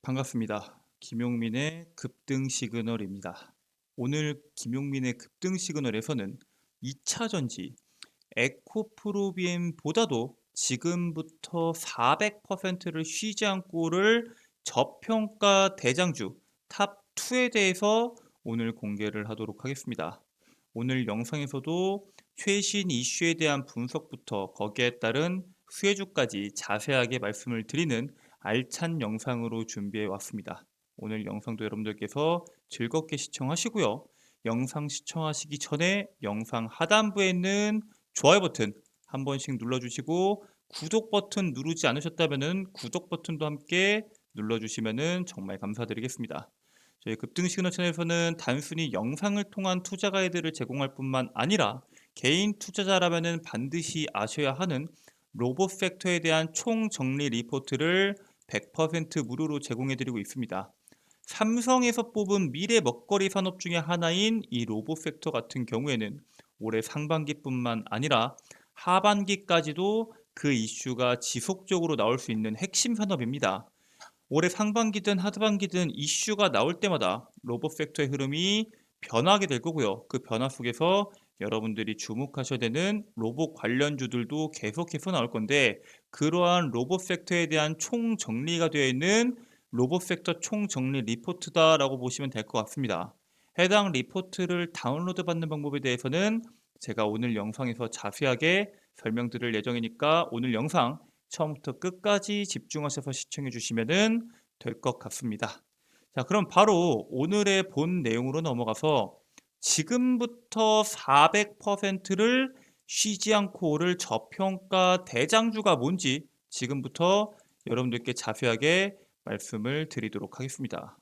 반갑습니다. 김용민의 급등 시그널입니다. 오늘 김용민의 급등 시그널에서는 2차 전지 에코프로비엠보다도 지금부터 400%를 쉬지 않고를 저평가 대장주 탑2에 대해서 오늘 공개를 하도록 하겠습니다. 오늘 영상에서도 최신 이슈에 대한 분석부터 거기에 따른 수혜주까지 자세하게 말씀을 드리는 알찬 영상으로 준비해 왔습니다. 오늘 영상도 여러분들께서 즐겁게 시청하시고요. 영상 시청하시기 전에 영상 하단부에 있는 좋아요 버튼 한 번씩 눌러주시고 구독 버튼 누르지 않으셨다면 구독 버튼도 함께 눌러주시면 정말 감사드리겠습니다. 저희 급등 시그널 채널에서는 단순히 영상을 통한 투자 가이드를 제공할 뿐만 아니라 개인 투자자라면 반드시 아셔야 하는 로봇팩터에 대한 총 정리 리포트를 100% 무료로 제공해드리고 있습니다. 삼성에서 뽑은 미래 먹거리 산업 중에 하나인 이 로봇팩터 같은 경우에는 올해 상반기뿐만 아니라 하반기까지도 그 이슈가 지속적으로 나올 수 있는 핵심 산업입니다. 올해 상반기든 하반기든 이슈가 나올 때마다 로봇팩터의 흐름이 변하게 될 거고요. 그 변화 속에서 여러분들이 주목하셔야 되는 로봇 관련주들도 계속해서 나올 건데, 그러한 로봇팩터에 대한 총 정리가 되어 있는 로봇팩터 총 정리 리포트다라고 보시면 될 것 같습니다. 해당 리포트를 다운로드 받는 방법에 대해서는 제가 오늘 영상에서 자세하게 설명드릴 예정이니까 오늘 영상 처음부터 끝까지 집중하셔서 시청해 주시면 될 것 같습니다. 자, 그럼 바로 오늘의 본 내용으로 넘어가서 지금부터 400%를 쉬지 않고 오를 저평가 대장주가 뭔지 지금부터 여러분들께 자세하게 말씀을 드리도록 하겠습니다.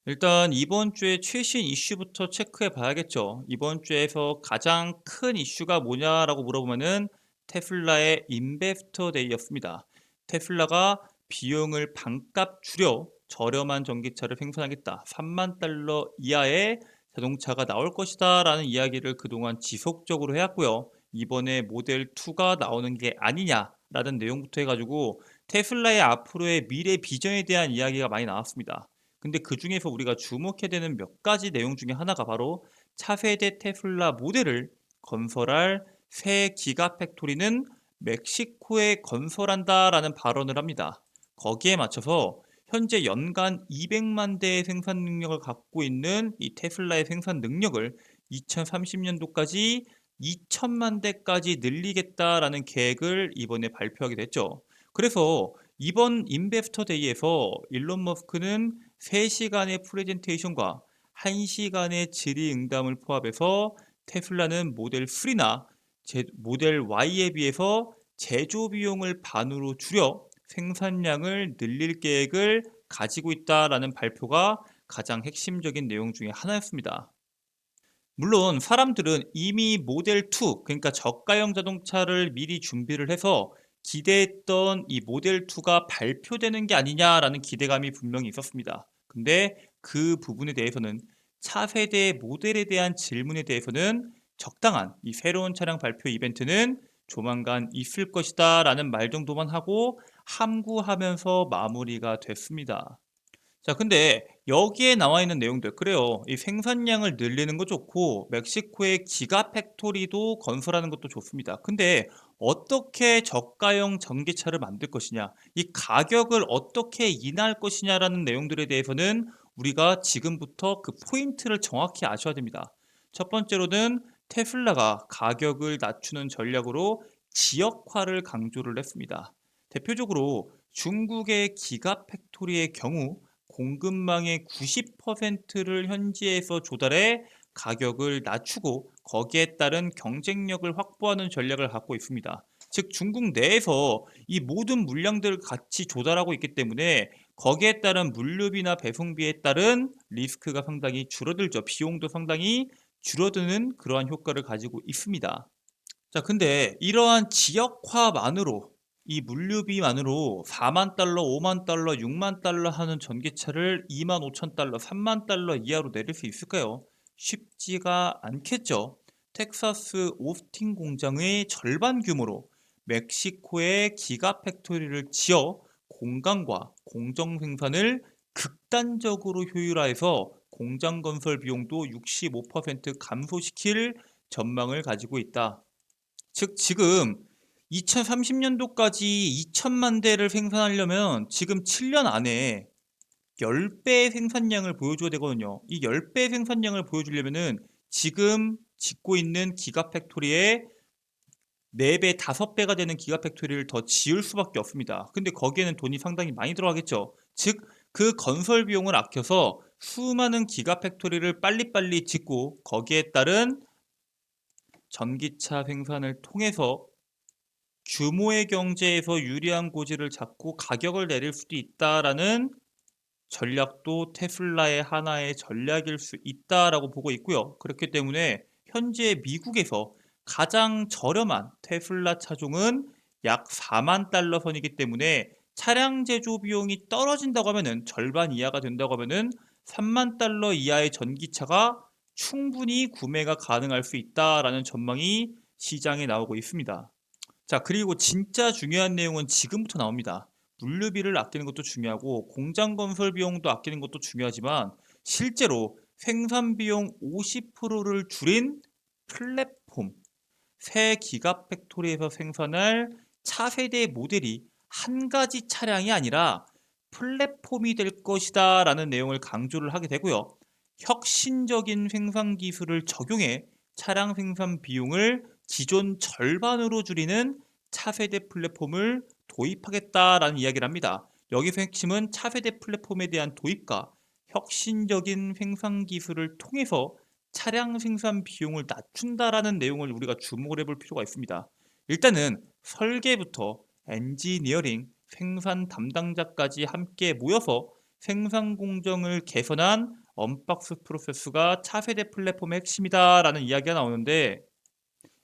일단 이번 주에 최신 이슈부터 체크해 봐야겠죠. 이번 주에서 가장 큰 이슈가 뭐냐라고 물어보면은 테슬라의 인베스터 데이였습니다. 테슬라가 비용을 반값 줄여 저렴한 전기차를 생산하겠다. 3만 달러 이하의 자동차가 나올 것이다 라는 이야기를 그동안 지속적으로 해왔고요. 이번에 모델 2가 나오는 게 아니냐라는 내용부터 해가지고 테슬라의 앞으로의 미래 비전에 대한 이야기가 많이 나왔습니다. 근데 그 중에서 우리가 주목해야 되는 몇 가지 내용 중에 하나가 바로 차세대 테슬라 모델을 건설할 새 기가팩토리는 멕시코에 건설한다라는 발언을 합니다. 거기에 맞춰서 현재 연간 200만 대의 생산 능력을 갖고 있는 이 테슬라의 생산 능력을 2030년도까지 2천만 대까지 늘리겠다라는 계획을 이번에 발표하게 됐죠. 그래서 이번 인베스터 데이에서 일론 머스크는 3시간의 프레젠테이션과 1시간의 질의응답을 포함해서 테슬라는 모델 3나 모델 Y에 비해서 제조 비용을 반으로 줄여 생산량을 늘릴 계획을 가지고 있다라는 발표가 가장 핵심적인 내용 중에 하나였습니다. 물론 사람들은 이미 모델 2, 그러니까 저가형 자동차를 미리 준비를 해서 기대했던 이 모델 2가 발표되는 게 아니냐라는 기대감이 분명히 있었습니다. 근데 그 부분에 대해서는 차세대 모델에 대한 질문에 대해서는 적당한 이 새로운 차량 발표 이벤트는 조만간 있을 것이다 라는 말 정도만 하고 함구하면서 마무리가 됐습니다. 자, 근데 여기에 나와 있는 내용들, 그래요. 이 생산량을 늘리는 거 좋고, 멕시코의 기가 팩토리도 건설하는 것도 좋습니다. 근데 어떻게 저가형 전기차를 만들 것이냐, 이 가격을 어떻게 인하할 것이냐라는 내용들에 대해서는 우리가 지금부터 그 포인트를 정확히 아셔야 됩니다. 첫 번째로는 테슬라가 가격을 낮추는 전략으로 지역화를 강조를 했습니다. 대표적으로 중국의 기가 팩토리의 경우 공급망의 90%를 현지에서 조달해 가격을 낮추고 거기에 따른 경쟁력을 확보하는 전략을 갖고 있습니다. 즉 중국 내에서 이 모든 물량들을 같이 조달하고 있기 때문에 거기에 따른 물류비나 배송비에 따른 리스크가 상당히 줄어들죠. 비용도 상당히 줄어드는 그러한 효과를 가지고 있습니다. 자, 근데 이러한 지역화만으로 이 물류비만으로 4만 달러, 5만 달러, 6만 달러 하는 전기차를 2만 5천 달러, 3만 달러 이하로 내릴 수 있을까요? 쉽지가 않겠죠. 텍사스 오스틴 공장의 절반 규모로 멕시코에 기가 팩토리를 지어 공간과 공정 생산을 극단적으로 효율화해서 공장 건설 비용도 65% 감소시킬 전망을 가지고 있다. 즉 지금 2030년도까지 2천만 대를 생산하려면 지금 7년 안에 10배의 생산량을 보여줘야 되거든요. 이 10배의 생산량을 보여주려면은 지금 짓고 있는 기가팩토리의 4배, 5배가 되는 기가팩토리를 더 지을 수밖에 없습니다. 근데 거기에는 돈이 상당히 많이 들어가겠죠. 즉, 그 건설 비용을 아껴서 수많은 기가팩토리를 빨리빨리 짓고 거기에 따른 전기차 생산을 통해서 규모의 경제에서 유리한 고지를 잡고 가격을 내릴 수도 있다라는 전략도 테슬라의 하나의 전략일 수 있다라고 보고 있고요. 그렇기 때문에 현재 미국에서 가장 저렴한 테슬라 차종은 약 4만 달러 선이기 때문에 차량 제조 비용이 떨어진다고 하면은 절반 이하가 된다고 하면은 3만 달러 이하의 전기차가 충분히 구매가 가능할 수 있다라는 전망이 시장에 나오고 있습니다. 자, 그리고 진짜 중요한 내용은 지금부터 나옵니다. 물류비를 아끼는 것도 중요하고 공장 건설 비용도 아끼는 것도 중요하지만 실제로 생산 비용 50%를 줄인 플랫폼, 새 기가팩토리에서 생산할 차세대 모델이 한 가지 차량이 아니라 플랫폼이 될 것이다 라는 내용을 강조를 하게 되고요. 혁신적인 생산 기술을 적용해 차량 생산 비용을 기존 절반으로 줄이는 차세대 플랫폼을 도입하겠다라는 이야기를 합니다. 여기서 핵심은 차세대 플랫폼에 대한 도입과 혁신적인 생산 기술을 통해서 차량 생산 비용을 낮춘다라는 내용을 우리가 주목을 해볼 필요가 있습니다. 일단은 설계부터 엔지니어링, 생산 담당자까지 함께 모여서 생산 공정을 개선한 언박스 프로세스가 차세대 플랫폼의 핵심이다라는 이야기가 나오는데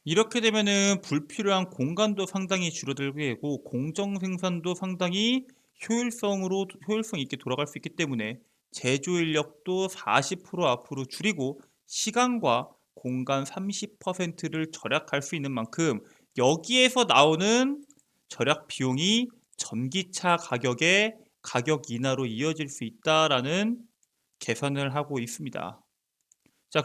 이렇게 되면은 불필요한 공간도 상당히 줄어들게 되고 공정 생산도 상당히 효율성 있게 돌아갈 수 있기 때문에 제조 인력도 40% 앞으로 줄이고 시간과 공간 30%를 절약할 수 있는 만큼 여기에서 나오는 절약 비용이 전기차 가격의 가격 인하로 이어질 수 있다라는 계산을 하고 있습니다. 자,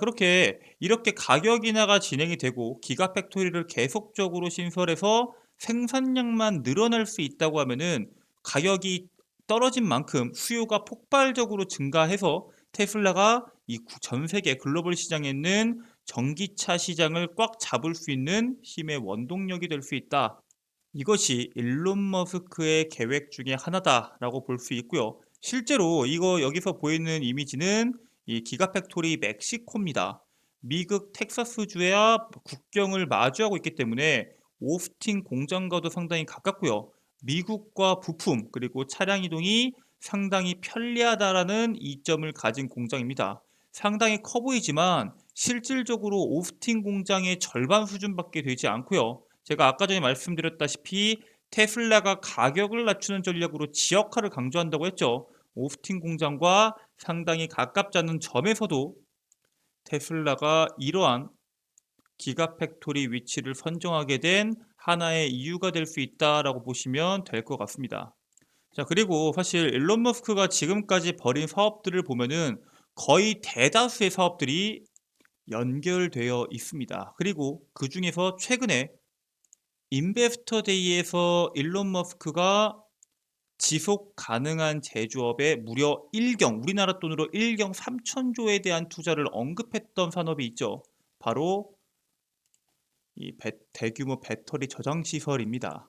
이렇게 가격 인하가 진행이 되고 기가팩토리를 계속적으로 신설해서 생산량만 늘어날 수 있다고 하면은 가격이 떨어진 만큼 수요가 폭발적으로 증가해서 테슬라가 이 전 세계 글로벌 시장에 있는 전기차 시장을 꽉 잡을 수 있는 힘의 원동력이 될 수 있다. 이것이 일론 머스크의 계획 중에 하나다라고 볼 수 있고요. 실제로 이거 여기서 보이는 이미지는 이 기가팩토리 멕시코입니다. 미국 텍사스주와 국경을 마주하고 있기 때문에 오스틴 공장과도 상당히 가깝고요. 미국과 부품 그리고 차량 이동이 상당히 편리하다라는 이점을 가진 공장입니다. 상당히 커 보이지만 실질적으로 오스틴 공장의 절반 수준밖에 되지 않고요. 제가 아까 전에 말씀드렸다시피 테슬라가 가격을 낮추는 전략으로 지역화를 강조한다고 했죠. 오스틴 공장과 상당히 가깝지 않은 점에서도 테슬라가 이러한 기가팩토리 위치를 선정하게 된 하나의 이유가 될 수 있다라고 보시면 될 것 같습니다. 자, 그리고 사실 일론 머스크가 지금까지 벌인 사업들을 보면은 거의 대다수의 사업들이 연결되어 있습니다. 그리고 그 중에서 최근에 인베스터 데이에서 일론 머스크가 지속 가능한 제조업에 무려 우리나라 돈으로 1경 3천조에 대한 투자를 언급했던 산업이 있죠. 바로 이 대규모 배터리 저장 시설입니다.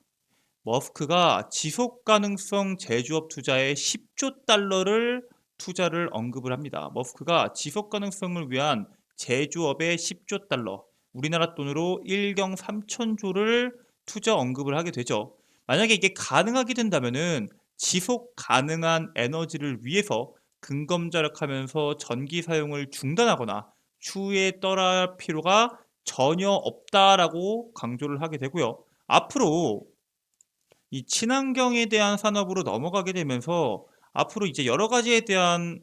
머스크가 지속 가능성 제조업 투자에 10조 달러를 투자를 언급을 합니다. 머스크가 지속 가능성을 위한 제조업에 10조 달러, 우리나라 돈으로 1경 3천조를 투자 언급을 하게 되죠. 만약에 이게 가능하게 된다면은 지속 가능한 에너지를 위해서 근검절약하면서 전기 사용을 중단하거나 추후에 떠날 필요가 전혀 없다라고 강조를 하게 되고요. 앞으로 이 친환경에 대한 산업으로 넘어가게 되면서 앞으로 이제 여러 가지에 대한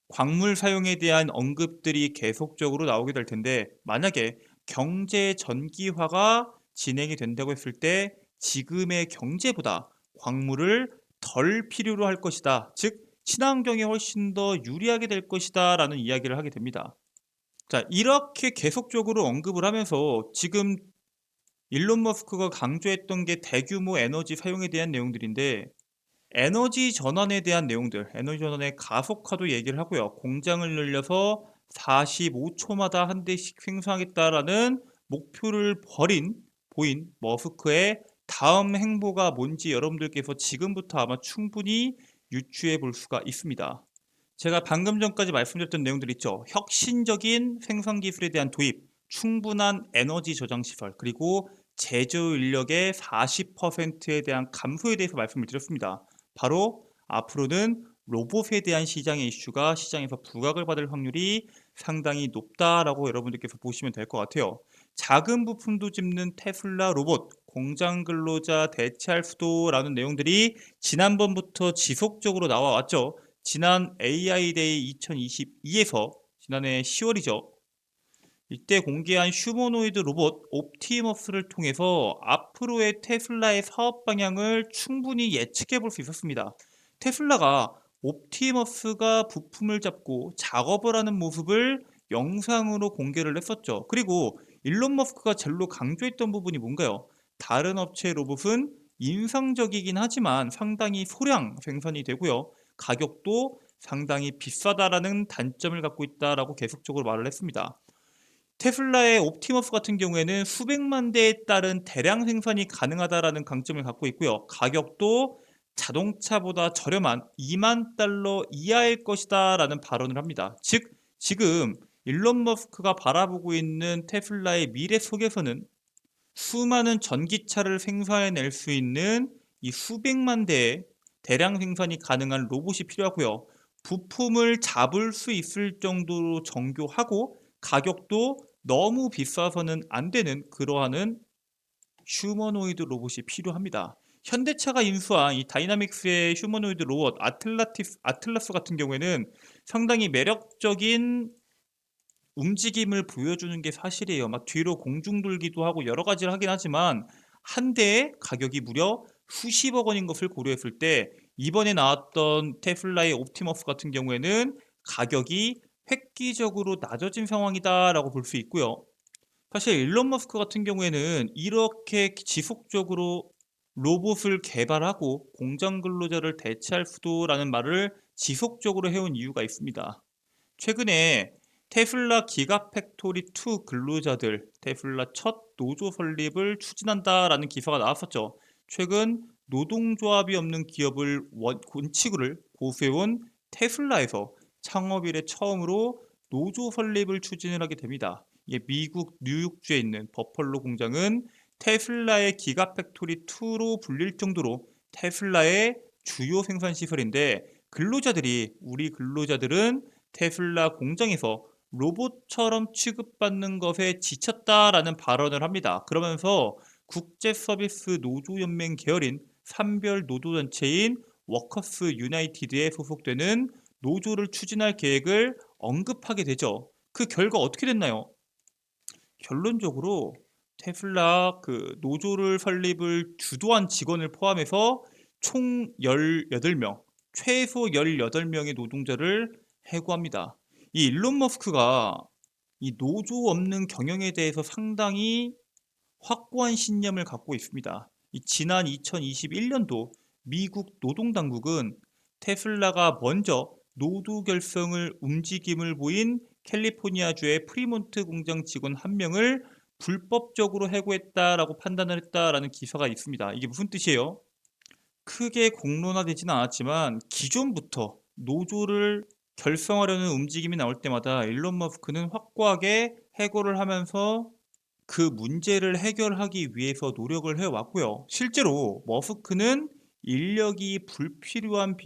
광물 사용에 대한 언급들이 계속적으로 나오게 될 텐데 만약에 경제 전기화가 진행이 된다고 했을 때 지금의 경제보다 광물을 덜 필요로 할 것이다. 즉 친환경에 훨씬 더 유리하게 될 것이다 라는 이야기를 하게 됩니다. 자, 이렇게 계속적으로 언급을 하면서 지금 일론 머스크가 강조했던 게 대규모 에너지 사용에 대한 내용들인데, 에너지 전환에 대한 내용들, 에너지 전환의 가속화도 얘기를 하고요. 공장을 늘려서 45초마다 한 대씩 생산하겠다라는 목표를 보인 머스크의 다음 행보가 뭔지 여러분들께서 지금부터 아마 충분히 유추해 볼 수가 있습니다. 제가 방금 전까지 말씀드렸던 내용들 있죠. 혁신적인 생산 기술에 대한 도입, 충분한 에너지 저장 시설, 그리고 제조 인력의 40%에 대한 감소에 대해서 말씀을 드렸습니다. 바로 앞으로는 로봇에 대한 시장의 이슈가 시장에서 부각을 받을 확률이 상당히 높다라고 여러분들께서 보시면 될 것 같아요. 작은 부품도 집는 테슬라 로봇, 공장 근로자 대체할 수도라는 내용들이 지난번부터 지속적으로 나와왔죠. 지난 AI 데이 2022에서 지난해 10월이죠. 이때 공개한 휴머노이드 로봇 옵티머스를 통해서 앞으로의 테슬라의 사업 방향을 충분히 예측해 볼 수 있었습니다. 테슬라가 옵티머스가 부품을 잡고 작업을 하는 모습을 영상으로 공개를 했었죠. 그리고 일론 머스크가 젤로 강조했던 부분이 뭔가요? 다른 업체의 로봇은 인상적이긴 하지만 상당히 소량 생산이 되고요. 가격도 상당히 비싸다라는 단점을 갖고 있다라고 계속적으로 말을 했습니다. 테슬라의 옵티머스 같은 경우에는 수백만 대에 따른 대량 생산이 가능하다라는 강점을 갖고 있고요. 가격도 자동차보다 저렴한 2만 달러 이하일 것이다라는 발언을 합니다. 즉, 지금 일론 머스크가 바라보고 있는 테슬라의 미래 속에서는 수많은 전기차를 생산해낼 수 있는 이 수백만 대의 대량 생산이 가능한 로봇이 필요하고요. 부품을 잡을 수 있을 정도로 정교하고 가격도 너무 비싸서는 안 되는 그러한 휴머노이드 로봇이 필요합니다. 현대차가 인수한 이 다이나믹스의 휴머노이드 로봇 아틀라스 같은 경우에는 상당히 매력적인 움직임을 보여주는 게 사실이에요. 막 뒤로 공중 돌기도 하고 여러 가지를 하긴 하지만 한 대의 가격이 무려 수십억 원인 것을 고려했을 때 이번에 나왔던 테슬라의 옵티머스 같은 경우에는 가격이 획기적으로 낮아진 상황이다라고 볼 수 있고요. 사실 일론 머스크 같은 경우에는 이렇게 지속적으로 로봇을 개발하고 공장 근로자를 대체할 수도라는 말을 지속적으로 해온 이유가 있습니다. 최근에 테슬라 기가팩토리 2 근로자들 테슬라 첫 노조 설립을 추진한다라는 기사가 나왔었죠. 최근 노동조합이 없는 기업을 원칙을 고수해온 테슬라에서 창업 이래 처음으로 노조 설립을 추진을 하게 됩니다. 이게 미국 뉴욕주에 있는 버펄로 공장은 테슬라의 기가팩토리 2로 불릴 정도로 테슬라의 주요 생산 시설인데, 우리 근로자들은 테슬라 공장에서 로봇처럼 취급받는 것에 지쳤다라는 발언을 합니다. 그러면서 국제서비스 노조연맹 계열인 산별 노조단체인 워커스 유나이티드에 소속되는 노조를 추진할 계획을 언급하게 되죠. 그 결과 어떻게 됐나요? 결론적으로 테슬라 그 노조를 설립을 주도한 직원을 포함해서 총 18명, 최소 18명의 노동자를 해고합니다. 이 일론 머스크가 이 노조 없는 경영에 대해서 상당히 확고한 신념을 갖고 있습니다. 지난 2021년도 미국 노동당국은 테슬라가 먼저 노조 결성을 움직임을 보인 캘리포니아주의 프리몬트 공장 직원 한 명을 불법적으로 해고했다라고 판단을 했다라는 기사가 있습니다. 이게 무슨 뜻이에요? 크게 공론화되지는 않았지만 기존부터 노조를 결성하려는 움직임이 나올 때마다 일론 머스크는 확고하게 해고를 하면서 그 문제를 해결하기 위해서 노력을 해왔고요. 실제로 머스크는 인력이 불필요한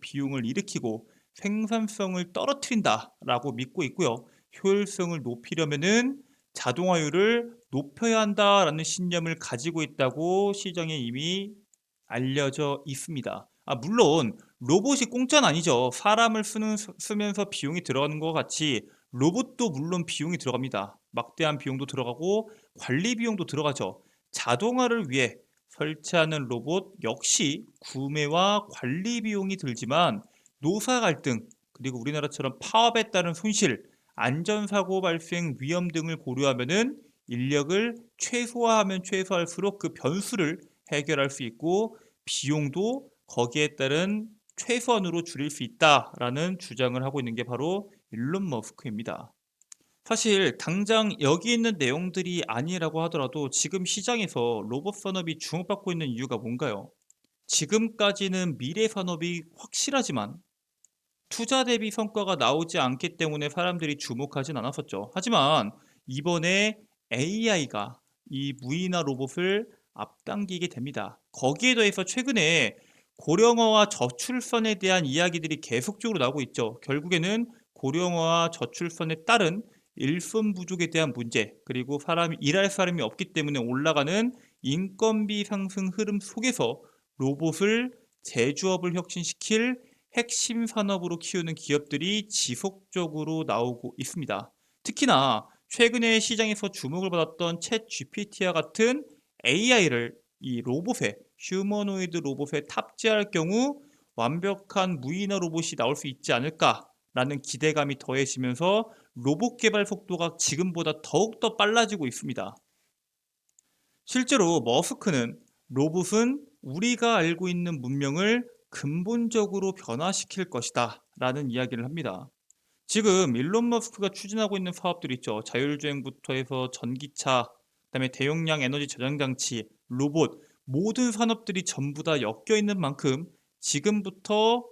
비용을 일으키고 생산성을 떨어뜨린다라고 믿고 있고요. 효율성을 높이려면은 자동화율을 높여야 한다라는 신념을 가지고 있다고 시장에 이미 알려져 있습니다. 물론 로봇이 공짜는 아니죠. 사람을 쓰면서 비용이 들어가는 것 같이 로봇도 물론 비용이 들어갑니다. 막대한 비용도 들어가고 관리 비용도 들어가죠. 자동화를 위해 설치하는 로봇 역시 구매와 관리 비용이 들지만 노사 갈등, 그리고 우리나라처럼 파업에 따른 손실, 안전사고 발생 위험 등을 고려하면은 인력을 최소화하면 최소화할수록 그 변수를 해결할 수 있고 비용도 거기에 따른 최소한으로 줄일 수 있다라는 주장을 하고 있는 게 바로 일론 머스크입니다. 사실 당장 여기 있는 내용들이 아니라고 하더라도 지금 시장에서 로봇 산업이 주목받고 있는 이유가 뭔가요? 지금까지는 미래 산업이 확실하지만 투자 대비 성과가 나오지 않기 때문에 사람들이 주목하진 않았었죠. 하지만 이번에 AI가 이 무인화 로봇을 앞당기게 됩니다. 거기에 더해서 최근에 고령화와 저출산에 대한 이야기들이 계속적으로 나오고 있죠. 결국에는 고령화와 저출산에 따른 일손 부족에 대한 문제, 그리고 사람이 일할 사람이 없기 때문에 올라가는 인건비 상승 흐름 속에서 로봇을 제조업을 혁신시킬 핵심 산업으로 키우는 기업들이 지속적으로 나오고 있습니다. 특히나 최근에 시장에서 주목을 받았던 챗 GPT와 같은 AI를 이 로봇에 휴머노이드 로봇에 탑재할 경우 완벽한 무인화 로봇이 나올 수 있지 않을까라는 기대감이 더해지면서 로봇 개발 속도가 지금보다 더욱더 빨라지고 있습니다. 실제로 머스크는 로봇은 우리가 알고 있는 문명을 근본적으로 변화시킬 것이다 라는 이야기를 합니다. 지금 일론 머스크가 추진하고 있는 사업들 있죠. 자율주행부터 해서 전기차, 그다음에 대용량 에너지 저장 장치, 로봇, 모든 산업들이 전부 다 엮여 있는 만큼 지금부터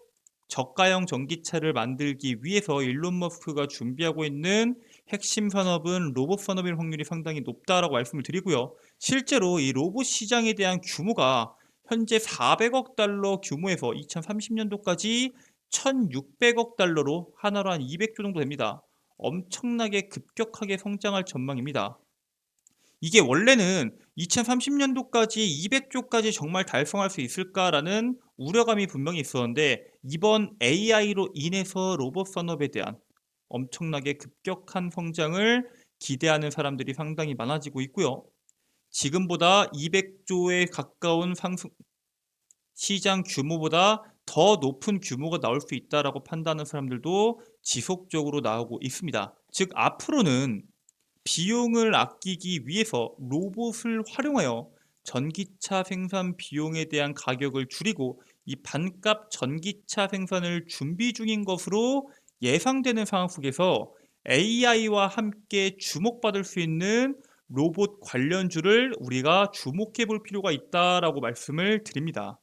저가형 전기차를 만들기 위해서 일론 머스크가 준비하고 있는 핵심 산업은 로봇 산업일 확률이 상당히 높다라고 말씀을 드리고요. 실제로 이 로봇 시장에 대한 규모가 현재 400억 달러 규모에서 2030년도까지 1,600억 달러로 하나로 한 200조 정도 됩니다. 엄청나게 급격하게 성장할 전망입니다. 이게 원래는 2030년도까지 200조까지 정말 달성할 수 있을까라는 우려감이 분명히 있었는데 이번 AI로 인해서 로봇 산업에 대한 엄청나게 급격한 성장을 기대하는 사람들이 상당히 많아지고 있고요. 지금보다 200조에 가까운 시장 규모보다 더 높은 규모가 나올 수 있다라고 판단하는 사람들도 지속적으로 나오고 있습니다. 즉 앞으로는 비용을 아끼기 위해서 로봇을 활용하여 전기차 생산 비용에 대한 가격을 줄이고 이 반값 전기차 생산을 준비 중인 것으로 예상되는 상황 속에서 AI와 함께 주목받을 수 있는 로봇 관련주를 우리가 주목해 볼 필요가 있다라고 말씀을 드립니다.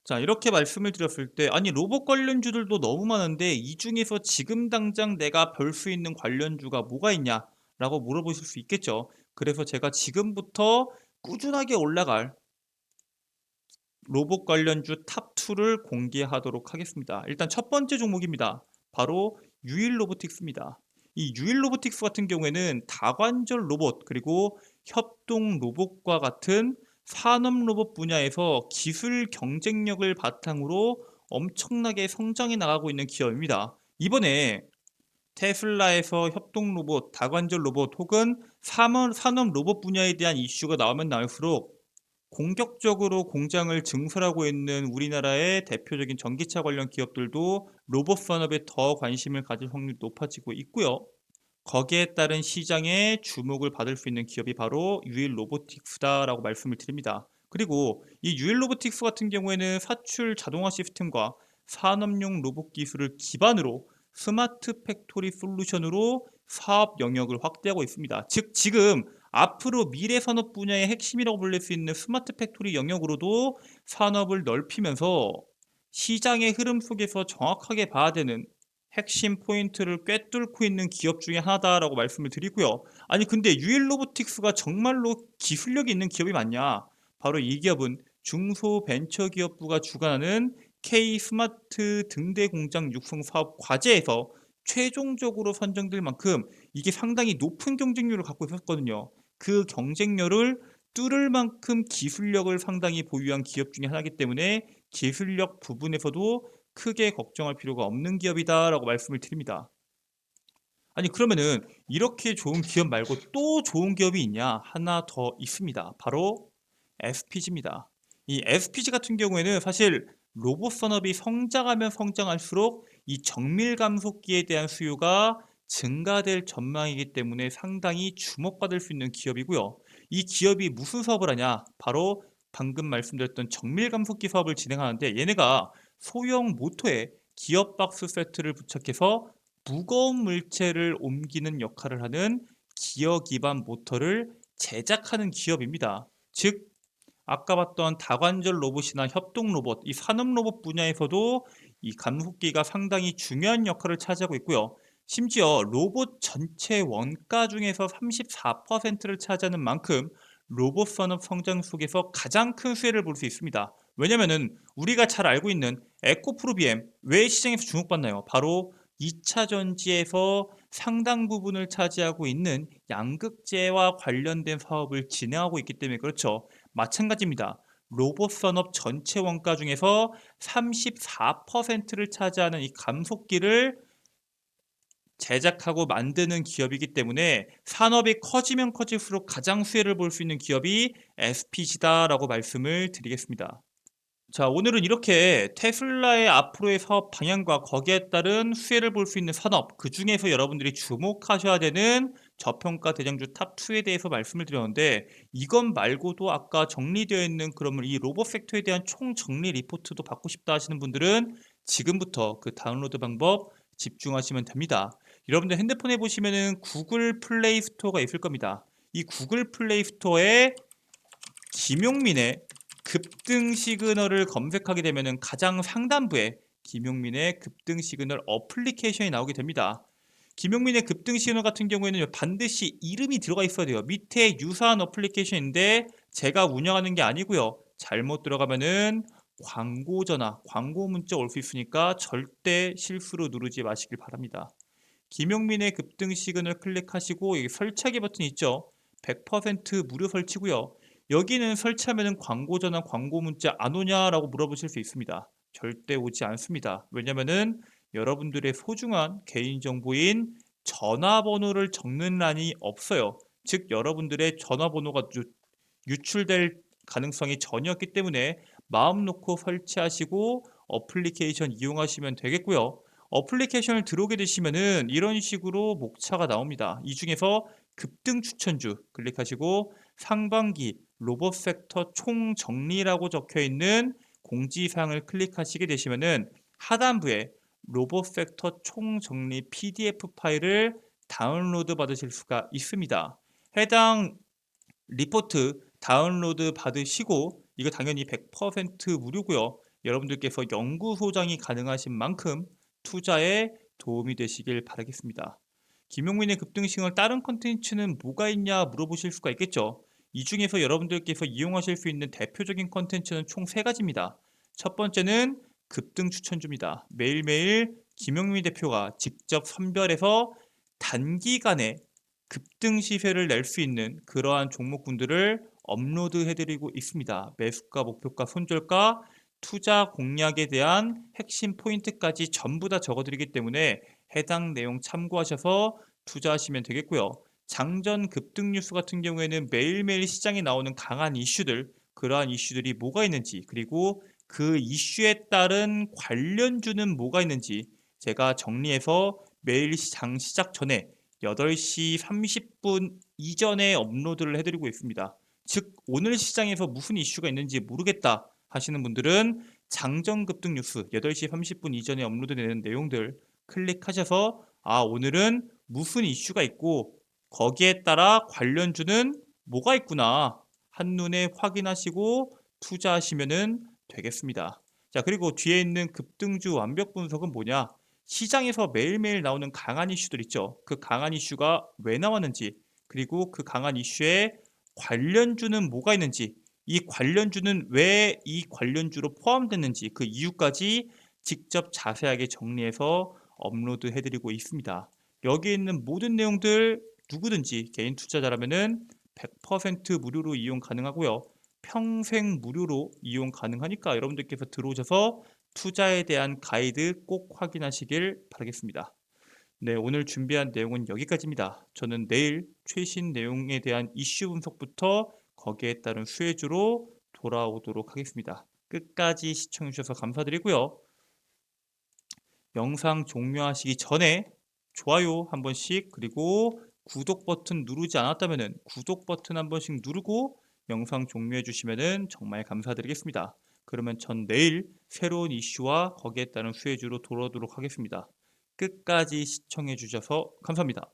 자, 이렇게 말씀을 드렸을 때 아니 로봇 관련주들도 너무 많은데 이 중에서 지금 당장 내가 볼 수 있는 관련주가 뭐가 있냐라고 물어보실 수 있겠죠. 그래서 제가 지금부터 꾸준하게 올라갈 로봇 관련주 탑2를 공개하도록 하겠습니다. 일단 첫 번째 종목입니다. 바로 유일 로보틱스입니다. 이 유일 로보틱스 같은 경우에는 다관절 로봇 그리고 협동 로봇과 같은 산업 로봇 분야에서 기술 경쟁력을 바탕으로 엄청나게 성장해 나가고 있는 기업입니다. 이번에 테슬라에서 협동 로봇, 다관절 로봇 혹은 산업 로봇 분야에 대한 이슈가 나오면 나올수록 공격적으로 공장을 증설하고 있는 우리나라의 대표적인 전기차 관련 기업들도 로봇 산업에 더 관심을 가질 확률이 높아지고 있고요. 거기에 따른 시장에 주목을 받을 수 있는 기업이 바로 유일 로보틱스다라고 말씀을 드립니다. 그리고 이 유일 로보틱스 같은 경우에는 사출 자동화 시스템과 산업용 로봇 기술을 기반으로 스마트 팩토리 솔루션으로 사업 영역을 확대하고 있습니다. 즉 지금 앞으로 미래 산업 분야의 핵심이라고 불릴 수 있는 스마트 팩토리 영역으로도 산업을 넓히면서 시장의 흐름 속에서 정확하게 봐야 되는 핵심 포인트를 꿰뚫고 있는 기업 중에 하나다라고 말씀을 드리고요. 아니 근데 유일 로보틱스가 정말로 기술력이 있는 기업이 맞냐? 바로 이 기업은 중소벤처기업부가 주관하는 K 스마트 등대 공장 육성 사업 과제에서 최종적으로 선정될 만큼 이게 상당히 높은 경쟁률을 갖고 있었거든요. 그 경쟁력을 뚫을 만큼 기술력을 상당히 보유한 기업 중에 하나이기 때문에 기술력 부분에서도 크게 걱정할 필요가 없는 기업이다라고 말씀을 드립니다. 아니 그러면은 이렇게 좋은 기업 말고 또 좋은 기업이 있냐? 하나 더 있습니다. 바로 SPG입니다. 이 SPG 같은 경우에는 사실 로봇 산업이 성장하면 성장할수록 이 정밀 감속기에 대한 수요가 증가될 전망이기 때문에 상당히 주목받을 수 있는 기업이고요. 이 기업이 무슨 사업을 하냐? 바로 방금 말씀드렸던 정밀 감속기 사업을 진행하는데, 얘네가 소형 모터에 기어 박스 세트를 부착해서 무거운 물체를 옮기는 역할을 하는 기어 기반 모터를 제작하는 기업입니다. 즉 아까 봤던 다관절 로봇이나 협동 로봇, 이 산업 로봇 분야에서도 이 감속기가 상당히 중요한 역할을 차지하고 있고요. 심지어 로봇 전체 원가 중에서 34%를 차지하는 만큼 로봇 산업 성장 속에서 가장 큰 수혜를 볼 수 있습니다. 왜냐면은 우리가 잘 알고 있는 에코프로비엠 왜 시장에서 주목받나요? 바로 2차 전지에서 상당 부분을 차지하고 있는 양극재와 관련된 사업을 진행하고 있기 때문에 그렇죠. 마찬가지입니다. 로봇 산업 전체 원가 중에서 34%를 차지하는 이 감속기를 제작하고 만드는 기업이기 때문에 산업이 커지면 커질수록 가장 수혜를 볼 수 있는 기업이 SPG다라고 말씀을 드리겠습니다. 자, 오늘은 이렇게 테슬라의 앞으로의 사업 방향과 거기에 따른 수혜를 볼 수 있는 산업, 그 중에서 여러분들이 주목하셔야 되는 저평가 대장주 탑2에 대해서 말씀을 드렸는데, 이건 말고도 아까 정리되어 있는 그러면 이 로봇 섹터에 대한 총 정리 리포트도 받고 싶다 하시는 분들은 지금부터 그 다운로드 방법 집중하시면 됩니다. 여러분들 핸드폰에 보시면은 구글 플레이 스토어가 있을 겁니다. 이 구글 플레이 스토어에 김용민의 급등 시그널을 검색하게 되면은 가장 상단부에 김용민의 급등 시그널 어플리케이션이 나오게 됩니다. 김용민의 급등 시그널 같은 경우에는 반드시 이름이 들어가 있어야 돼요. 밑에 유사한 어플리케이션인데 제가 운영하는 게 아니고요. 잘못 들어가면은 광고 전화, 광고 문자 올 수 있으니까 절대 실수로 누르지 마시길 바랍니다. 김용민의 급등 시그널 클릭하시고 여기 설치하기 버튼 있죠. 100% 무료 설치고요. 여기는 설치하면 광고 전화, 광고 문자 안 오냐라고 물어보실 수 있습니다. 절대 오지 않습니다. 왜냐면은 여러분들의 소중한 개인정보인 전화번호를 적는 란이 없어요. 즉 여러분들의 전화번호가 유출될 가능성이 전혀 없기 때문에 마음 놓고 설치하시고 어플리케이션 이용하시면 되겠고요. 어플리케이션을 들어오게 되시면은 이런 식으로 목차가 나옵니다. 이 중에서 급등 추천주 클릭하시고 상반기 로봇 섹터 총 정리라고 적혀 있는 공지사항을 클릭하시게 되시면은 하단부에 로봇 섹터 총 정리 PDF 파일을 다운로드 받으실 수가 있습니다. 해당 리포트 다운로드 받으시고 이거 당연히 100% 무료고요. 여러분들께서 연구소장이 가능하신 만큼 투자에 도움이 되시길 바라겠습니다. 김용민의 급등시을 다른 컨텐츠는 뭐가 있냐 물어보실 수가 있겠죠. 이 중에서 여러분들께서 이용하실 수 있는 대표적인 컨텐츠는 총 3가지입니다. 첫 번째는 급등 추천주입니다. 매일매일 김용민 대표가 직접 선별해서 단기간에 급등 시세를 낼 수 있는 그러한 종목군들을 업로드해드리고 있습니다. 매수가, 목표가, 손절가, 투자 공략에 대한 핵심 포인트까지 전부 다 적어드리기 때문에 해당 내용 참고하셔서 투자하시면 되겠고요. 장전 급등 뉴스 같은 경우에는 매일매일 시장에 나오는 강한 이슈들, 그러한 이슈들이 뭐가 있는지, 그리고 그 이슈에 따른 관련주는 뭐가 있는지 제가 정리해서 매일 장 시작 전에 8시 30분 이전에 업로드를 해드리고 있습니다. 즉 오늘 시장에서 무슨 이슈가 있는지 모르겠다 하시는 분들은 장전 급등 뉴스 8시 30분 이전에 업로드되는 내용들 클릭하셔서 오늘은 무슨 이슈가 있고 거기에 따라 관련주는 뭐가 있구나 한눈에 확인하시고 투자하시면 되겠습니다. 자, 그리고 뒤에 있는 급등주 완벽 분석은 뭐냐? 시장에서 매일매일 나오는 강한 이슈들 있죠. 그 강한 이슈가 왜 나왔는지, 그리고 그 강한 이슈에 관련주는 뭐가 있는지, 이 관련주는 왜 이 관련주로 포함됐는지 그 이유까지 직접 자세하게 정리해서 업로드 해드리고 있습니다. 여기 있는 모든 내용들 누구든지 개인 투자자라면은 100% 무료로 이용 가능하고요. 평생 무료로 이용 가능하니까 여러분들께서 들어오셔서 투자에 대한 가이드 꼭 확인하시길 바라겠습니다. 네, 오늘 준비한 내용은 여기까지입니다. 저는 내일 최신 내용에 대한 이슈 분석부터 거기에 따른 수혜주로 돌아오도록 하겠습니다. 끝까지 시청해 주셔서 감사드리고요. 영상 종료하시기 전에 좋아요 한 번씩, 그리고 구독 버튼 누르지 않았다면 구독 버튼 한 번씩 누르고 영상 종료해 주시면 정말 감사드리겠습니다. 그러면 전 내일 새로운 이슈와 거기에 따른 수혜주로 돌아오도록 하겠습니다. 끝까지 시청해 주셔서 감사합니다.